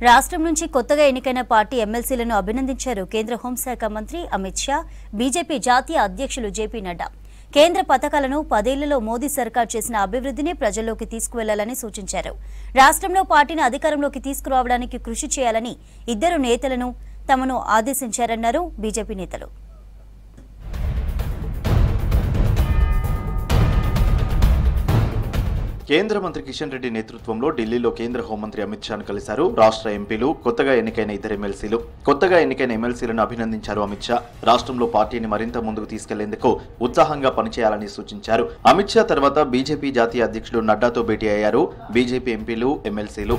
రాష్ట్రం నుంచి కొత్తగా ఎన్నికైన పార్టీ ఎమ్మెల్సీలను అభినందించారు కేంద్ర హోంశాఖ మంత్రి అమిత్ షా, బీజేపీ జాతీయ అధ్యక్షులు జేపీ నడ్డా. కేంద్ర పథకాలను 10 ఏళ్లలో మోదీ సర్కార్ చేసిన అభివృద్ధిని ప్రజల్లోకి తీసుకువెళ్లాలని సూచించారు. రాష్ట్రంలో పార్టీని అధికారంలోకి తీసుకురావడానికి కృషి చేయాలని ఇద్దరు నేతలను తమను ఆదేశించారన్నారు బీజేపీ నేతలు. కేంద్ర మంత్రి కిషన్ రెడ్డి నేతృత్వంలో ఢిల్లీలో కేంద్ర హోంమంత్రి అమిత్ షాను కలిశారు. రాష్ట్ర ఎంపీలు, కొత్తగా ఎన్నికైన ఇద్దరు ఎమ్మెల్సీలు. కొత్తగా ఎన్నికైన ఎమ్మెల్సీలను అభినందించారు అమిత్ షా. రాష్ట్రంలో పార్టీని మరింత ముందుకు తీసుకెళ్లేందుకు ఉత్సాహంగా పనిచేయాలని సూచించారు. అమిత్ షా తర్వాత బీజేపీ జాతీయ అధ్యక్షుడు నడ్డాతో భేటీ అయ్యారు బీజేపీ ఎంపీలు, ఎమ్మెల్సీలు.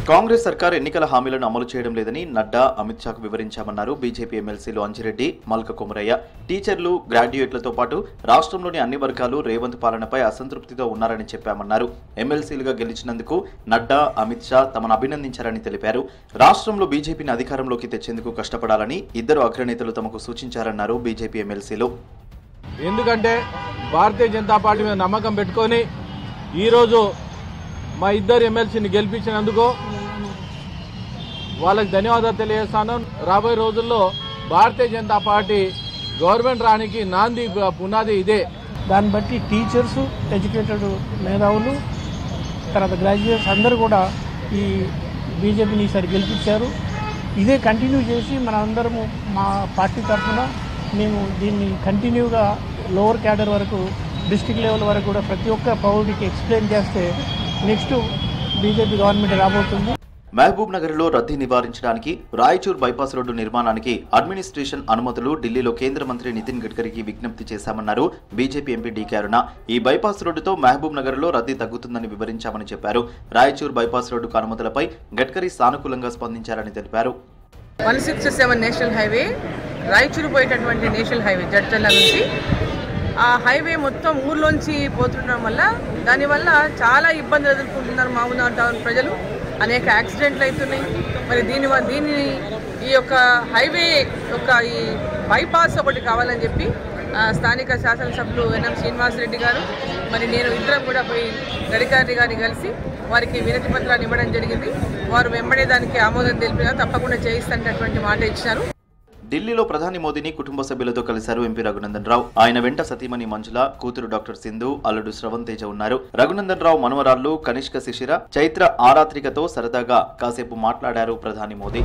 కాంగ్రెస్ సర్కార్ ఎన్నికల హామీలను అమలు చేయడం లేదని నడ్డా, అమిత్ షాకు వివరించామన్నారు బీజేపీ ఎమ్మెల్సీలు అంజిరెడ్డి, మల్క కొమరయ్య. టీచర్లు, గ్రాడ్యుయేట్లతో పాటు రాష్ట్రంలోని అన్ని వర్గాలు రేవంత్ పాలనపై అసంతృప్తితో ఉన్నారని చెప్పామన్నారు. ఎమ్మెల్సీలుగా గెలిచినందుకు నడ్డా, అమిత్ షా తమను అభినందించారని తెలిపారు. రాష్ట్రంలో బీజేపీని అధికారంలోకి తెచ్చేందుకు కష్టపడాలని ఇద్దరు అగ్రనేతలు తమకు సూచించారన్నారు బీజేపీ ఎమ్మెల్సీలు. ఎందుకంటే భారతీయ జనతా పార్టీ మీద నమ్మకం పెట్టుకొని ఈరోజు మా ఇద్దరు ఎమ్మెల్సీని గెలిపించినందుకు వాళ్ళకి ధన్యవాదాలు తెలియజేస్తాను. రాబోయే రోజుల్లో భారతీయ జనతా పార్టీ గవర్నమెంట్ రానికి నాంది పునాది ఇదే. దాన్ని బట్టి టీచర్స్, ఎడ్యుకేటెడ్ మేధావులు, తర్వాత గ్రాడ్యుయేట్స్ అందరూ కూడా ఈ బీజేపీని ఈసారి గెలిపించారు. ఇదే కంటిన్యూ చేసి మన అందరము మా పార్టీ తరఫున మేము దీన్ని కంటిన్యూగా లోవర్ క్యాడర్ వరకు, డిస్ట్రిక్ట్ లెవెల్ వరకు కూడా ప్రతి ఒక్క పౌరుడికి ఎక్స్ప్లెయిన్ చేస్తే నెక్స్ట్ బీజేపీ గవర్నమెంట్ రాబోతుంది. మహబూబ్ నగర్ లో రద్దీ నివారించడానికి రాయచూర్ బైపాస్ రోడ్డు నిర్మాణానికి అడ్మినిస్ట్రేషన్ అనుమతులు ఢిల్లీలో కేంద్ర మంత్రి నితిన్ గడ్కరీకి విజ్ఞప్తి చేశామన్నారు బీజేపీ ఎంపీ డీకే అరుణ. ఈ బైపాస్ రోడ్డుతో మహబూబ్ నగర్ లో రద్దీ తగ్గుతుందని వివరించామని చెప్పారు. రాయచూర్ బైపాస్ రోడ్డుకు అనుమతులపై గడ్కరీ సానుకూలంగా స్పందించారని తెలిపారు. 167 నేషనల్ హైవే రాయచూరు పోయేటటువంటి నేషనల్ హైవే జడ్చర్ల నుంచి ఆ హైవే మొత్తం ఊర్లోంచి పోతుండడం వల్ల దానివల్ల చాలా ఇబ్బందులు ఎదుర్కొంటున్నారు మహబూబ్నగర్ టౌన్ ప్రజలు. అనేక యాక్సిడెంట్లు అవుతున్నాయి. మరి దీన్ని ఈ యొక్క హైవే యొక్క ఈ బైపాస్ ఒకటి కావాలని చెప్పి స్థానిక శాసనసభ్యులు ఎన్ఎం శ్రీనివాసరెడ్డి గారు మరి నేను ఇద్దరం కూడా పోయి గడ్కరీ గారిని కలిసి వారికి వినతి పత్రాన్ని ఇవ్వడం జరిగింది. వారు వెంబడే దానికి ఆమోదం తెలిపినా తప్పకుండా చేయిస్తానటువంటి మాట ఇచ్చారు. ఢిల్లీలో ప్రధాని మోదీని కుటుంబ సభ్యులతో కలిశారు ఎంపీ రఘునందన్ రావు. ఆయన వెంట సతీమణి మంజుల, కూతురు డాక్టర్ సింధు, అల్లుడు శ్రవణ్ తేజ ఉన్నారు. రఘునందన్ రావు మనవరాళ్లు కనిష్క శిశిర, చైత్ర ఆరాత్రికతో సరదాగా కాసేపు మాట్లాడారు ప్రధాని మోదీ.